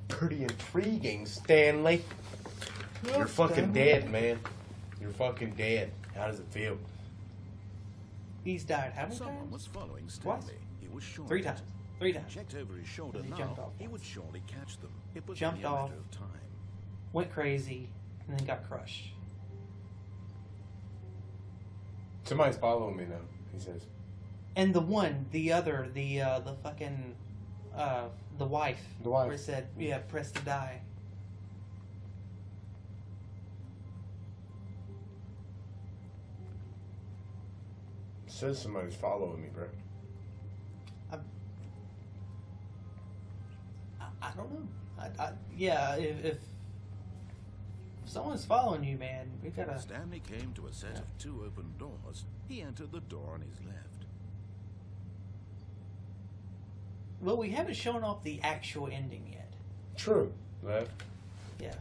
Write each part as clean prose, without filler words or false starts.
Pretty intriguing, Stanley. You're fucking dead, man. You're fucking dead. How does it feel? He's died how many Someone times? was following Stanley. Twice? He was sure. 3 times. 3 times. Checked over his shoulder He now. jumped off He once. would surely catch them. It was Jumped only a off. matter of time. Went crazy, and then got crushed. Somebody's following me now, he says. And the fucking, the wife. The wife. Where it said, yeah, press to die. It says somebody's following me, bro. I don't know. Yeah, if someone's following you, man, we gotta... Stanley came to a set of 2 open doors. He entered the door on his left. Well, we haven't shown off the actual ending yet. True. Left. Yeah.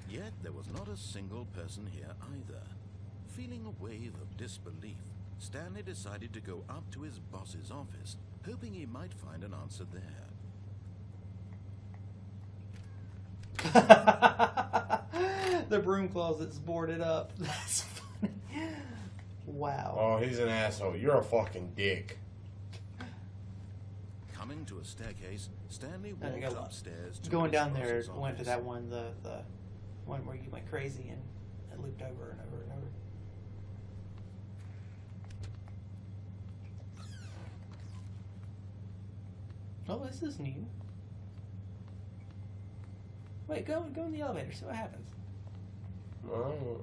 Yet there was not a single person here either. Feeling a wave of disbelief, Stanley decided to go up to his boss's office, hoping he might find an answer there. The broom closet's boarded up. That's funny. Wow. Oh, he's an asshole. You're a fucking dick. Coming to a staircase, Stanley There you walked go. upstairs to Going his down there, boss's went to office. that one, the one where you went crazy and it looped over and over and over. Oh, this is new. Wait, go in the elevator, see what happens. Oh.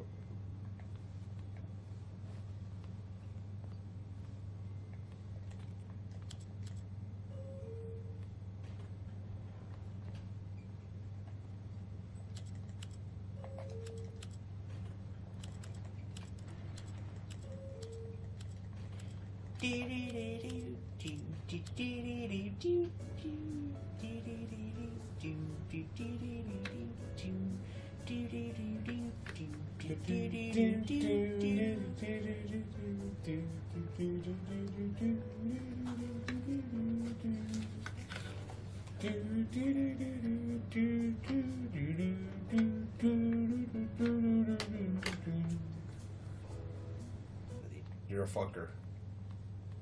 You're a fucker.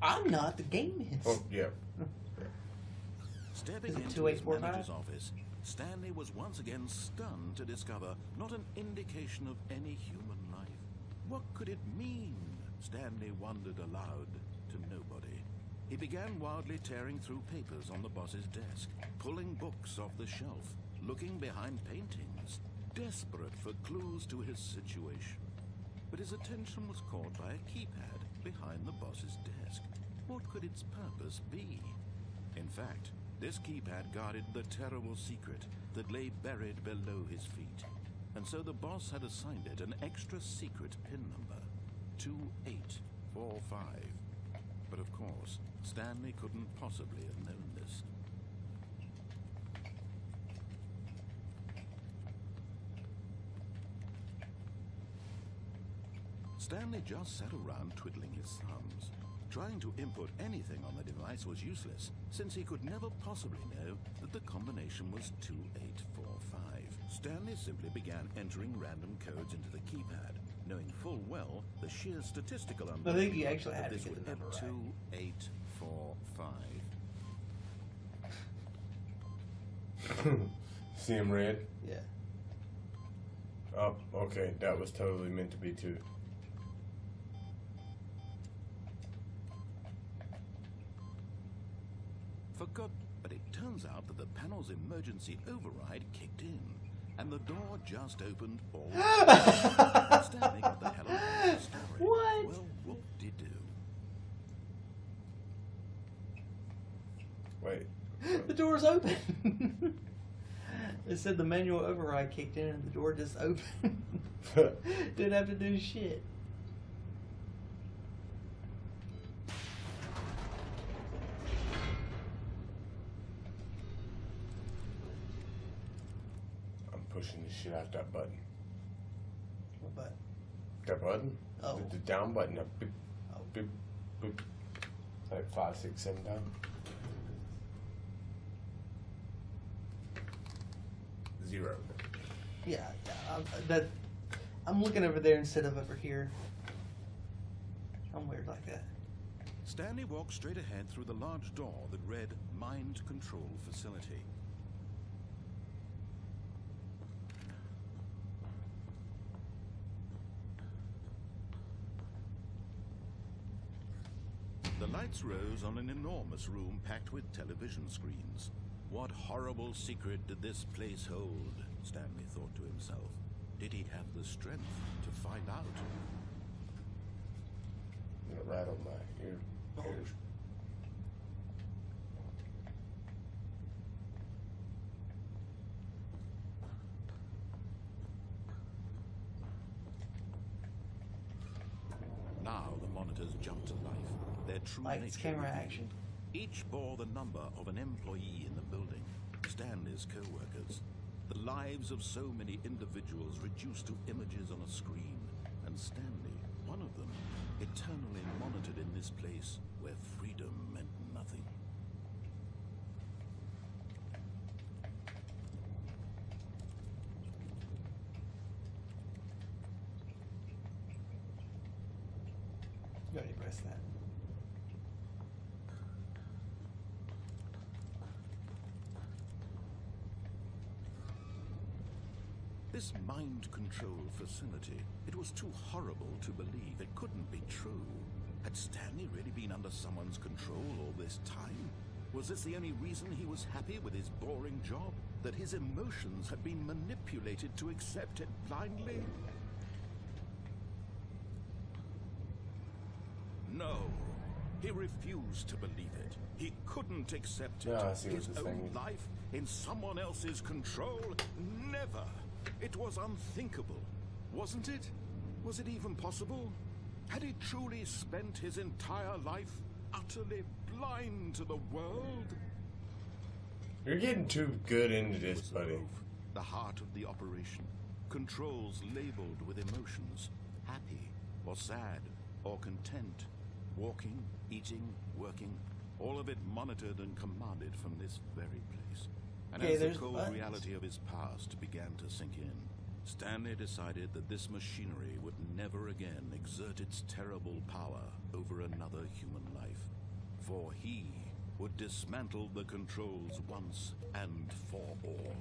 I'm not, the game is. Oh, yeah. Stepping Is it into 2, 8, his 4, 5? manager's office, Stanley was once again stunned to discover not an indication of any human life. What could it mean? Stanley wondered aloud to nobody. He began wildly tearing through papers on the boss's desk, pulling books off the shelf, looking behind paintings, desperate for clues to his situation. But his attention was caught by a keypad behind the boss's desk. What could its purpose be? In fact, this keypad guarded the terrible secret that lay buried below his feet. And so the boss had assigned it an extra secret pin number, 2845. But of course, Stanley couldn't possibly have known this. Stanley just sat around twiddling his thumbs. Trying to input anything on the device was useless, since he could never possibly know that the combination was 2845. Stanley simply began entering random codes into the keypad, knowing full well the sheer statistical I think you unbelievability actually that had to this get would the hit number right. 2845. See him red? Yeah. Oh, okay. That was totally meant to be 2. Forgot, but it turns out that the panel's emergency override kicked in, and the door just opened all Stanley got the hell out of the story. What? Well, whoop-de-doo. Wait. The door's open. It said the manual override kicked in and the door just opened. Didn't have to do shit. I'm pushing the shit out that button. What button? That button? Oh. The down button. Beep, Oh. beep, Boop. Like 5, 6, 7 times. Zero. Yeah. I'm looking over there instead of over here. I'm weird like that. Stanley walked straight ahead through the large door that read Mind Control Facility. The lights rose on an enormous room packed with television screens. What horrible secret did this place hold? Stanley thought to himself. Did he have the strength to find out? I'm gonna rattle my ears. Now the monitors jumped to life. Their true Lights, nature camera, revealed. action. Each bore the number of an employee in the building, Stanley's co-workers. The lives of so many individuals reduced to images on a screen, and Stanley, one of them, eternally monitored in this place where freedom meant nothing. You already pressed that. This mind control facility, it was too horrible to believe. It couldn't be true. Had Stanley really been under someone's control all this time? Was this the only reason he was happy with his boring job? That his emotions had been manipulated to accept it blindly? No. He refused to believe it. He couldn't accept it. Yeah, I see what His you're own saying. life in someone else's control? Never. It was unthinkable, wasn't it? Was it even possible? Had he truly spent his entire life utterly blind to the world? You're getting too good into this, It was buddy. both the heart of the operation, controls labeled with emotions, happy or sad or content, walking, eating, working, all of it monitored and commanded from this very place. And Okay, as the there's cold buttons. reality of his past began to sink in, Stanley decided that this machinery would never again exert its terrible power over another human life. For he would dismantle the controls once and for all.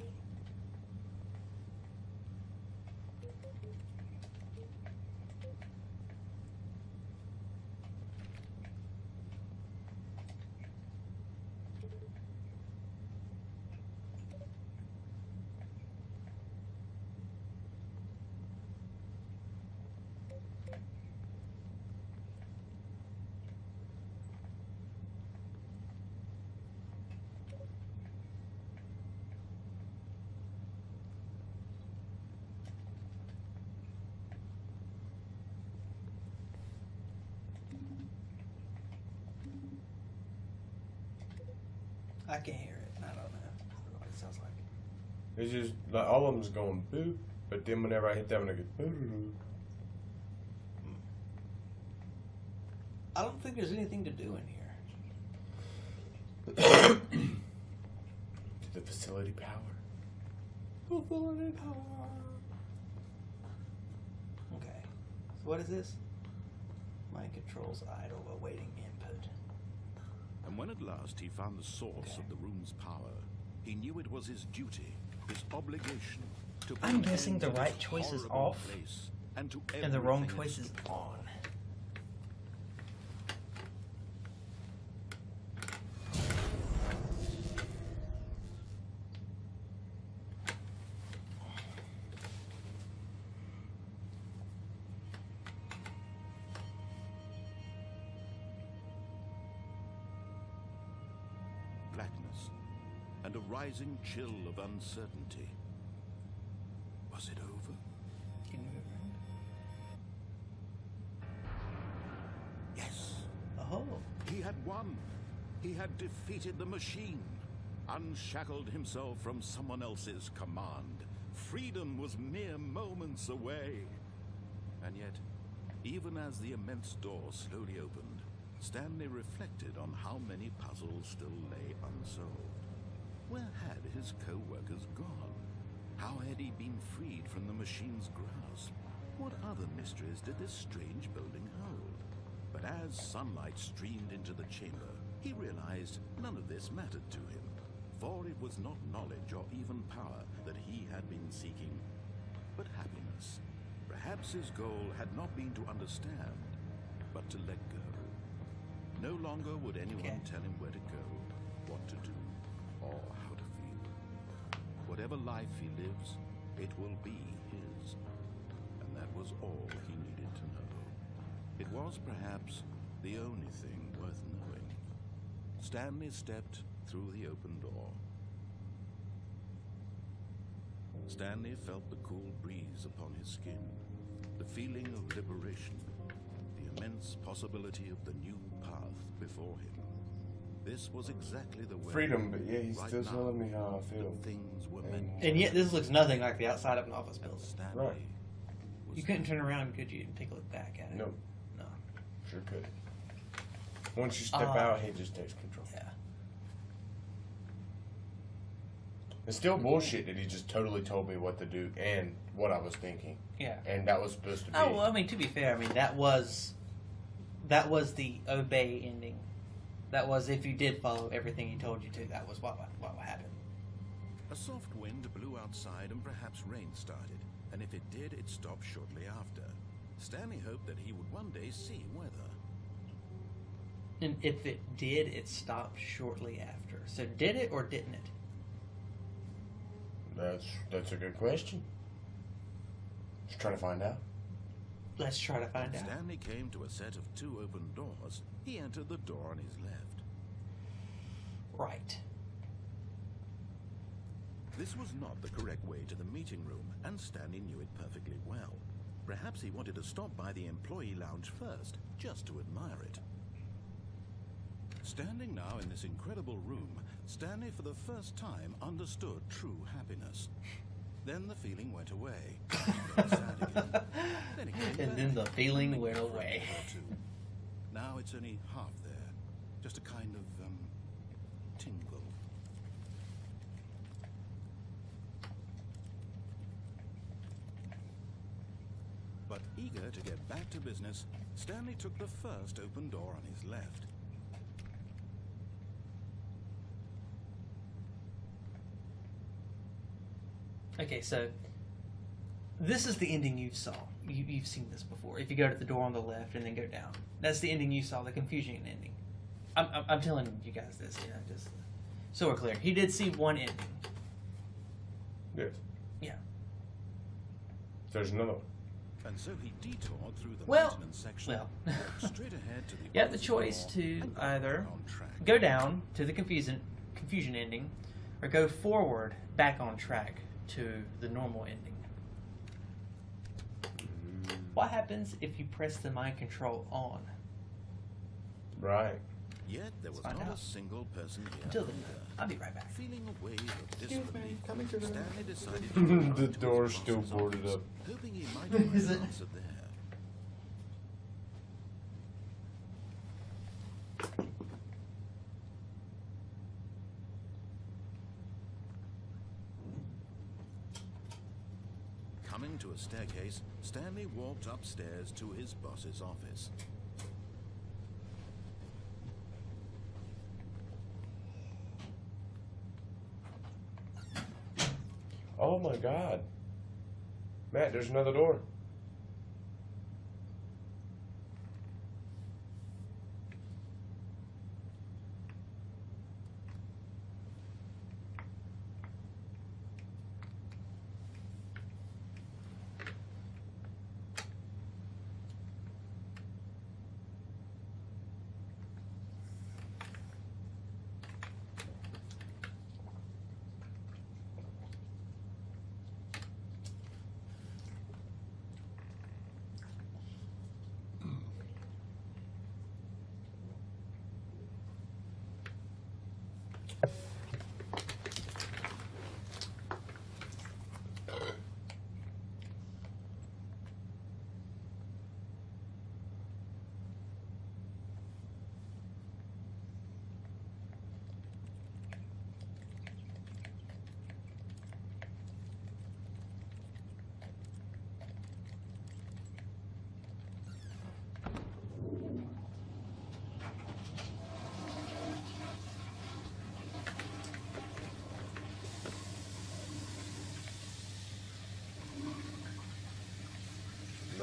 I can't hear it. I don't know. I don't know what it sounds like. It's just like all of them's going boop, but then whenever I hit that one, I go boo. I don't think there's anything to do in here. The facility power. Facility power. Okay. So what is this? Mind controls idle awaiting input. And when at last he found the source of the room's power, he knew it was his duty, his obligation, to put I'm an guessing end the to right this choice is horrible off, place and to and the wrong everything it choice is stood for. on. Blackness and a rising chill of uncertainty. Was it over? Can you move around? Yes. Oh. He had won. He had defeated the machine, unshackled himself from someone else's command. Freedom was mere moments away. And yet, even as the immense door slowly opened, Stanley reflected on how many puzzles still lay unsolved. Where had his co-workers gone? How had he been freed from the machine's grasp? What other mysteries did this strange building hold? But as sunlight streamed into the chamber, he realized none of this mattered to him, for it was not knowledge or even power that he had been seeking, but happiness. Perhaps his goal had not been to understand, but to let go. No longer would anyone tell him where to go, what to do, or how to feel. Whatever life he lives, it will be his. And that was all he needed to know. It was perhaps the only thing worth knowing. Stanley stepped through the open door. Stanley felt the cool breeze upon his skin, the feeling of liberation, the immense possibility of the new path before him. This was exactly the way. Freedom, but yeah, he's right still now, telling me how I feel. Things were meant. And yet this looks nothing like the outside of an office building. Stanley Right. was You couldn't turn around, could you, and take a look back at it? No, No. sure could. Once you step out, he just takes control. Yeah. It's still bullshit that he just totally told me what to do and what I was thinking. Yeah. And that was supposed to be. Oh, well, I mean, to be fair, I mean, that was the obey ending. That was, if you did follow everything he told you to, that was what would happen. A soft wind blew outside and perhaps rain started, and if it did, it stopped shortly after. Stanley hoped that he would one day see weather. And if it did, it stopped shortly after. So did it or didn't it? That's a good question. Just trying to find out. Let's try to find out. Stanley came to a set of two open doors. He entered the door on his left. Right. This was not the correct way to the meeting room, and Stanley knew it perfectly well. Perhaps he wanted to stop by the employee lounge first, just to admire it. Standing now in this incredible room, Stanley for the first time understood true happiness. Then the feeling went away. He felt sad again. Then it came And then back. the feeling went For a away. minute or two. Now it's only half there. Just a kind of, tingle. But eager to get back to business, Stanley took the first open door on his left. Okay, so this is the ending you saw. You've seen this before. If you go to the door on the left and then go down, that's the ending you saw, the confusion ending. I'm telling you guys this, you know, just so we're clear. He did see one ending. Yes. Yeah. There's another one. And so he detoured through the Well- maintenance section, well. walked straight ahead to the You have the opposite choice door, to and got either back on track. go down to the confusion ending, or go forward back on track to the normal ending. What happens if you press the mind control on? Right. Yet there was find not a out. single person here. Until then, either. I'll be right back. Feeling a wave of Excuse me, disbelief, coming to the- Stanley decided to go The up to door's his still boss's boarded office, up. hoping he might find Is an it? answer there. Coming to a staircase, Stanley walked upstairs to his boss's office. Oh my God. Matt, there's another door.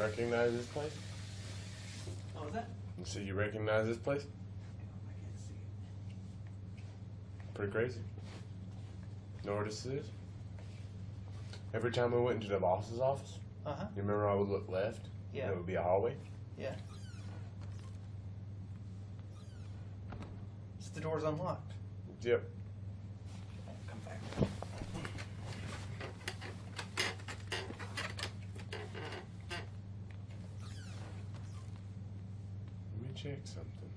recognize this place? Oh, is that? You said you recognize this place? I can't see it. Pretty crazy. Know where this is? Every time we went into the boss's office, Uh-huh. you remember I would look left? Yeah. And it would be a hallway? Yeah. The door's unlocked. Yep. Come back. Let me check something.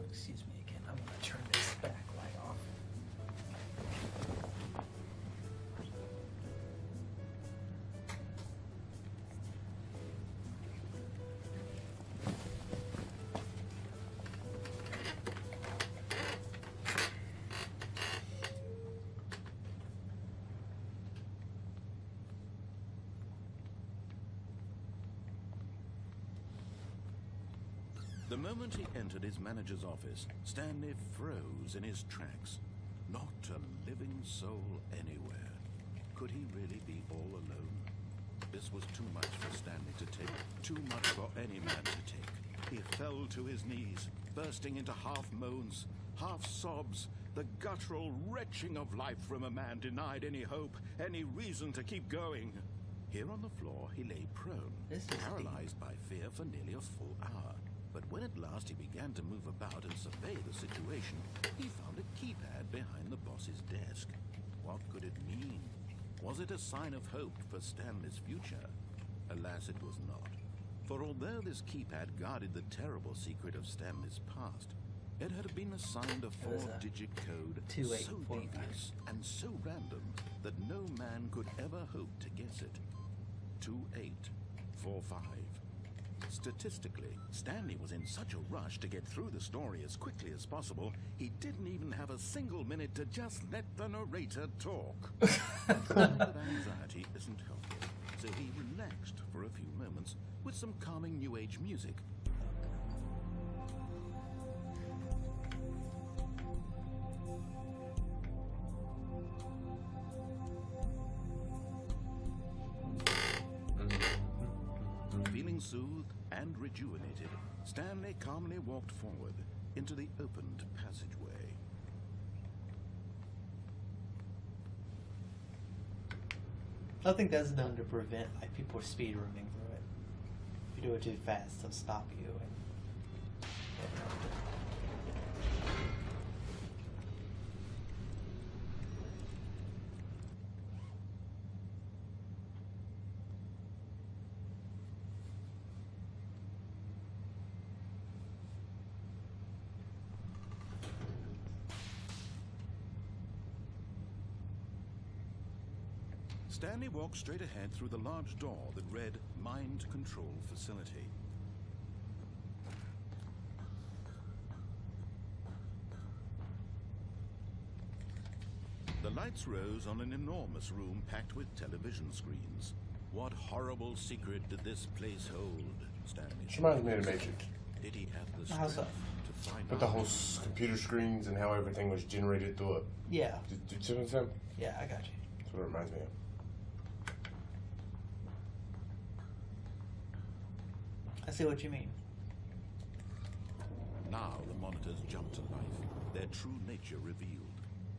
Excuse me again. I'm gonna turn this back light off. The moment he entered his manager's office, Stanley froze in his tracks. Not a living soul anywhere. Could he really be all alone? This was too much for Stanley to take, too much for any man to take. He fell to his knees, bursting into half moans, half sobs, the guttural retching of life from a man denied any hope, any reason to keep going. Here on the floor, he lay prone, This is paralyzed by fear for nearly a full hour. But when at last he began to move about and survey the situation, he found a keypad behind the boss's desk. What could it mean? Was it a sign of hope for Stanley's future? Alas, it was not. For although this keypad guarded the terrible secret of Stanley's past, it had been assigned a was a 4-digit code 2845. so devious and so random that no man could ever hope to guess it. 2845. Statistically, Stanley was in such a rush to get through the story as quickly as possible, he didn't even have a single minute to just let the narrator talk. The moment of anxiety isn't helpful, so he relaxed for a few moments with some calming New Age music. Feeling soothed and rejuvenated, Stanley calmly walked forward into the opened passageway. I think that's done to prevent like people speed running through it. If you do it too fast, they'll stop you. Stanley walked straight ahead through the large door that read Mind Control Facility. The lights rose on an enormous room packed with television screens. What horrible secret did this place hold? Stanley Reminds me of the Matrix. Did he have the How strength so? to find With the out? whole computer screens and how everything was generated through it. Yeah, Did you see what I'm saying? yeah, I got you. That's what it reminds me of. I see what you mean. Now the monitors jumped to life, their true nature revealed.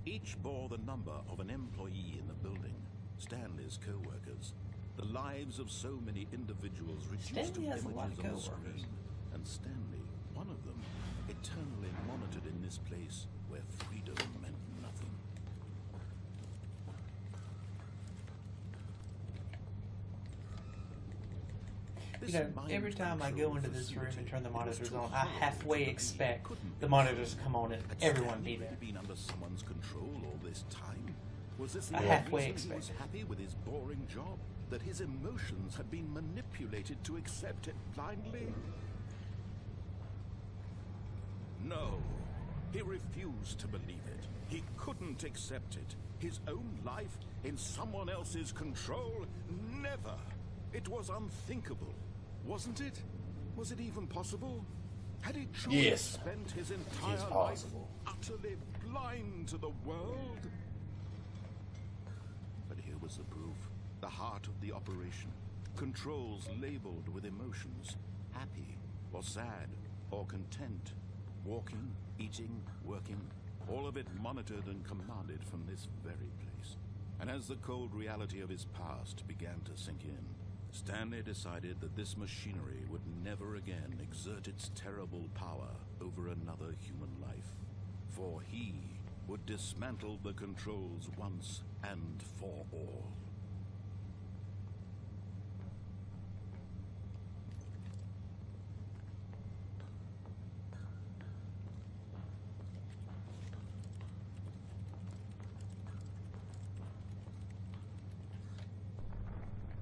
Each bore the number of an employee in the building, Stanley's co-workers. The lives of so many individuals reduced Stanley to has a lot images of on the co-workers. screen. And Stanley, one of them, eternally monitored in this place where freedom meant nothing. You know, every time I go into this room and turn the monitors on, I halfway expect the monitors to come on and everyone be there. Been under someone's control all this time? Was this the I only halfway reason he was expect it. happy with his boring job? That his emotions had been manipulated to accept it blindly? No, he refused to believe it. He couldn't accept it. His own life in someone else's control? Never. It was unthinkable. Wasn't it? Was it even possible? Had he truly Yes. spent his It is entire life possible. utterly blind to the world? But here was the proof. The heart of the operation. Controls labeled with emotions. Happy, or sad, or content. Walking, eating, working. All of it monitored and commanded from this very place. And as the cold reality of his past began to sink in, Stanley decided that this machinery would never again exert its terrible power over another human life. For he would dismantle the controls once and for all.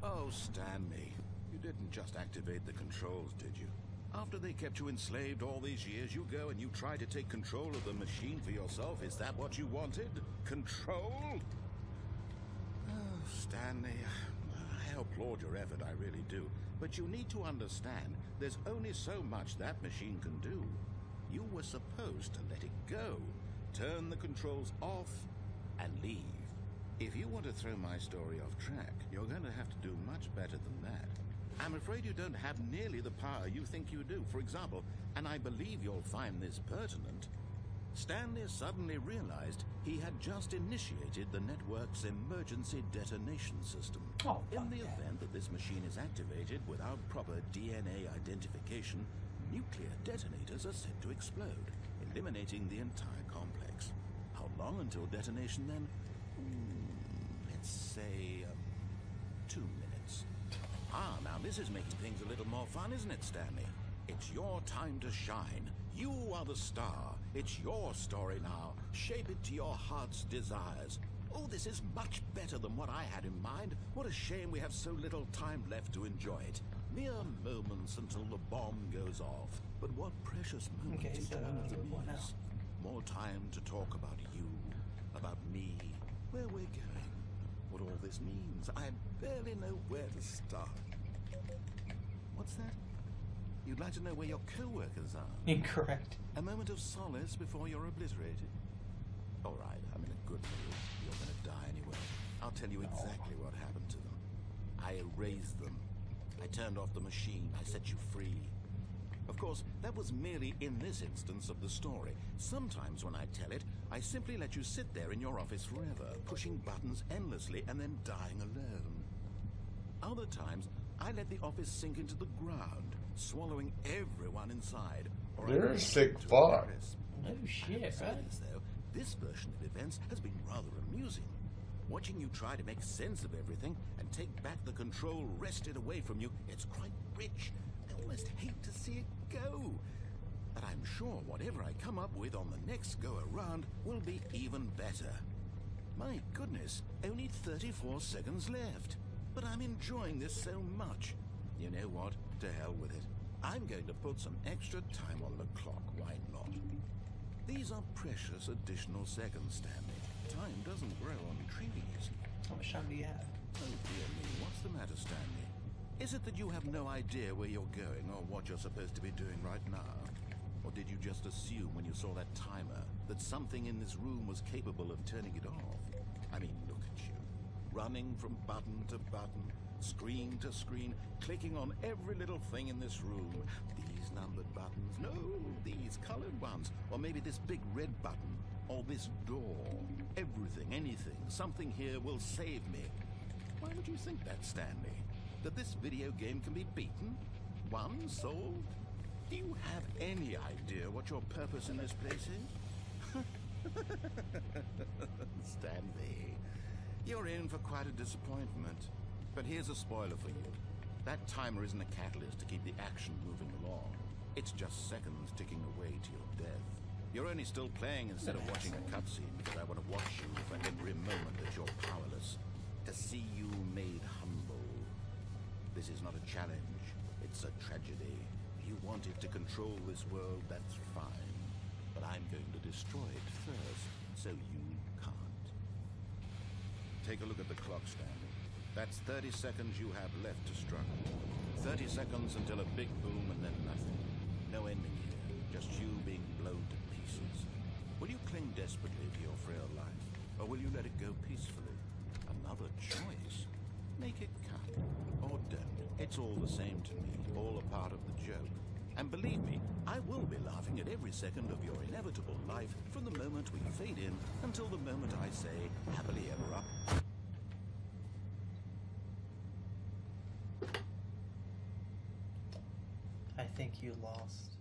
Oh, Stanley, you didn't just activate the controls, did you? After they kept you enslaved all these years, you go and you try to take control of the machine for yourself. Is that what you wanted? Control? Oh, Stanley, I applaud your effort, I really do. But you need to understand, there's only so much that machine can do. You were supposed to let it go, turn the controls off, and leave. If you want to throw my story off track, you're going to have to do much better than that. I'm afraid you don't have nearly the power you think you do. For example, and I believe you'll find this pertinent, Stanley suddenly realized he had just initiated the network's emergency detonation system. In the event that this machine is activated without proper DNA identification, nuclear detonators are set to explode, eliminating the entire complex. How long until detonation then? Let's say 2 minutes. Ah, now this is making things a little more fun, isn't it, Stanley? It's your time to shine. You are the star. It's your story now. Shape it to your heart's desires. Oh, this is much better than what I had in mind. What a shame we have so little time left to enjoy it. Mere moments until the bomb goes off. But what precious moments each one of them is. More time to talk about you, about me, where we're going, what all this means. I barely know where to start. What's that? You'd like to know where your co-workers are? Incorrect. A moment of solace before you're obliterated? All right, I'm in a good mood. You're going to die anyway. I'll tell you exactly what happened to them. I erased them. I turned off the machine. I set you free. Of course, that was merely in this instance of the story. Sometimes when I tell it, I simply let you sit there in your office forever, pushing buttons endlessly and then dying alone. Other times, I let the office sink into the ground, swallowing everyone inside. Or You're a sick fuck. No shit, right? Though, this version of events has been rather amusing. Watching you try to make sense of everything and take back the control wrested away from you, it's quite rich. I almost hate to see it go. But I'm sure whatever I come up with on the next go-around will be even better. My goodness, only 34 seconds left. But I'm enjoying this so much. You know what? To hell with it. I'm going to put some extra time on the clock, why not? These are precious additional seconds, Stanley. Time doesn't grow on trees. How much time do you have? Oh dear me, what's the matter, Stanley? Is it that you have no idea where you're going or what you're supposed to be doing right now? Or did you just assume when you saw that timer that something in this room was capable of turning it off? I mean, look at you. Running from button to button, screen to screen, clicking on every little thing in this room. These numbered buttons, no, these colored ones. Or maybe this big red button, or this door. Everything, anything, something here will save me. Why would you think that, Stanley? That this video game can be beaten? Won? Solved? Do you have any idea what your purpose in this place is? Stanley, you're in for quite a disappointment. But here's a spoiler for you. That timer isn't a catalyst to keep the action moving along. It's just seconds ticking away to your death. You're only still playing instead of watching a cutscene because I want to watch you for every moment that you're powerless. To see you made humble. This is not a challenge. It's a tragedy. You wanted to control this world, that's fine. But I'm going to destroy it first, so you can't. Take a look at the clock, Stanley. That's 30 seconds you have left to struggle. 30 seconds until a big boom and then nothing. No ending here, just you being blown to pieces. Will you cling desperately to your frail life, or will you let it go peacefully? Another choice. Make it count, or don't. It's all the same to me, all a part of the joke. And believe me, I will be laughing at every second of your inevitable life from the moment we fade in until the moment I say, happily ever after. I think you lost.